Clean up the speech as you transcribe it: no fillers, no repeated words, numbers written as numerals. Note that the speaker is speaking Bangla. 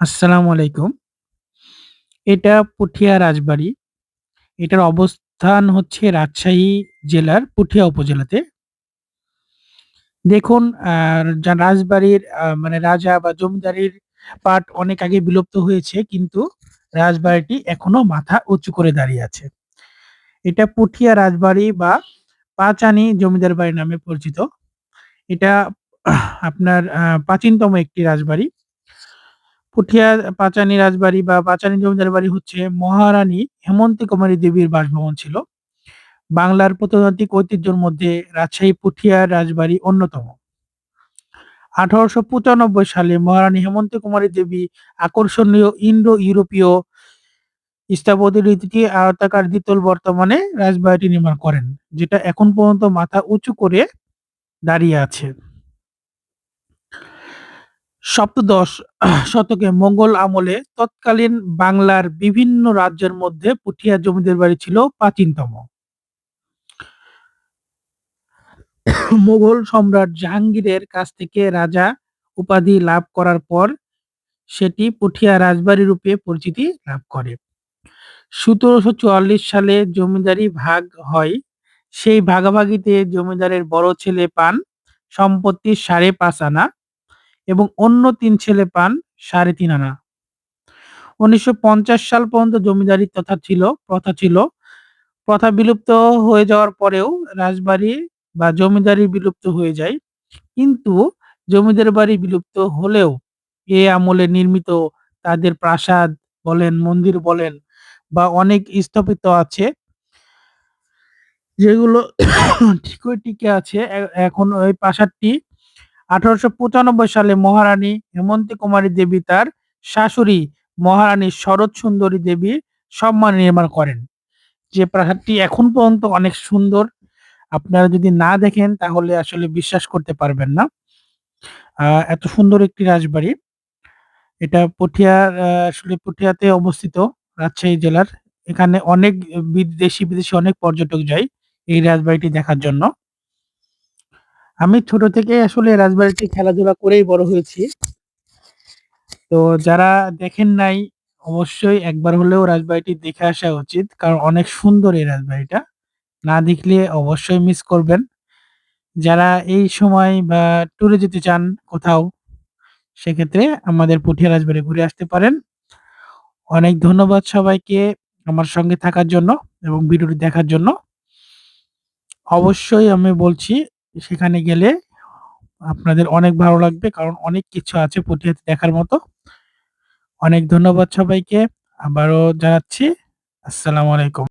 আসসালামু আলাইকুম। এটা পুঠিয়া রাজবাড়ি। এটার অবস্থান হচ্ছে রাজশাহী জেলার পুঠিয়া উপজেলাতে। দেখুন রাজবাড়ির মানে রাজা বা জমিদারির পাট অনেক আগে বিলুপ্ত হয়েছে, কিন্তু রাজবাড়িটি এখনো মাথা উঁচু করে দাঁড়িয়ে আছে। এটা পুঠিয়া রাজবাড়ি বা পাঁচানী জমিদার বাড়ি নামে পরিচিত। এটা আপনার প্রাচীনতম একটি রাজবাড়ি। পুঠিয়া পাঁচানী রাজবাড়ি বা পাঁচানী জমিদার বাড়ি হচ্ছে মহারানী হেমন্তী কুমারী দেবীর বাসভবন ছিল। বাংলার প্রত্নতাত্ত্বিক ঐতিহ্যের মধ্যে রাজশাহী পুঠিয়া রাজবাড়ি অন্যতম। 1895 সালে মহারানী হেমন্তী কুমারী দেবী আকর্ষণীয় ইন্দো ইউরোপীয় স্থাপত্য রীতিটি আয়তাকার দ্বিতল বর্তমানে রাজবাড়িটি নির্মাণ করেন, যেটা এখন পর্যন্ত মাথা উঁচু করে দাঁড়িয়ে আছে। সপ্তদশ শতকে মোগল আমলে তৎকালীন বাংলার বিভিন্ন রাজ্যের মধ্যে পুঠিয়া জমিদার বাড়ি ছিল প্রাচীনতম। মোগল সম্রাট জাহাঙ্গীরের কাছ থেকে রাজা উপাধি লাভ করার পর সেটি পুঠিয়া রাজবাড়ি রূপে পরিচিতি লাভ করে। 1744 সালে জমিদারি ভাগ হয়। সেই ভাগাভাগিতে জমিদারের বড় ছেলে পান সম্পত্তির 5.5 আনা এবং অন্য 3 ছেলে পান 3.5 আনা। 1950 সাল পর্যন্ত জমিদারি প্রথা ছিল। প্রথা বিলুপ্ত হয়ে যাওয়ার পরেও রাজবাড়ি বা জমিদারি বিলুপ্ত হয়ে যায়। কিন্তু জমিদার বাড়ি বিলুপ্ত হলেও এ আমলে নির্মিত তাদের প্রাসাদ বলেন, মন্দির বলেন বা অনেক স্থাপিত আছে যেগুলো ঠিকই টিকে আছে। এখন ওই প্রাসাদটি 1895 সালে মহারানী হেমন্তী কুমারী দেবী তার শাশুড়ি মহারানী শরৎ সুন্দরী দেবীর সম্মানে নির্মাণ করেন। যে প্রাসাদটি এখন পর্যন্ত অনেক সুন্দর। আপনারা যদি না দেখেন তাহলে আসলে বিশ্বাস করতে পারবেন না। এত সুন্দর একটি রাজবাড়ি। এটা আসলে পুঠিয়াতে অবস্থিত, রাজশাহী জেলার। এখানে অনেক দেশি-বিদেশি অনেক পর্যটক যায় এই রাজবাড়িটি দেখার জন্য। আমি ছোট থেকেই আসলে রাজবাড়িতে খেলাধুলা করেই বড় হয়েছি। তো যারা দেখেন নাই অবশ্যই একবার হলেও রাজবাড়িটি দেখে আসা উচিত। কারণ অনেক সুন্দর এই রাজবাড়িটা। না দেখলে অবশ্যই মিস করবেন। যারা এই সময় বা ট্যুরে যেতে চান কোথাও, সেক্ষেত্রে আমাদের পুঠিয়া রাজবাড়ি ঘুরে আসতে পারেন। অনেক ধন্যবাদ সবাইকে আমার সঙ্গে থাকার জন্য এবং ভিডিওটি দেখার জন্য। অবশ্যই আমি বলছি সেখানে গেলে আপনাদের অনেক ভালো লাগবে, কারণ অনেক কিছু আছে পুঠিয়াতে দেখার মতো। অনেক ধন্যবাদ সবাইকে। আবারও জানাচ্ছি আসসালামু আলাইকুম।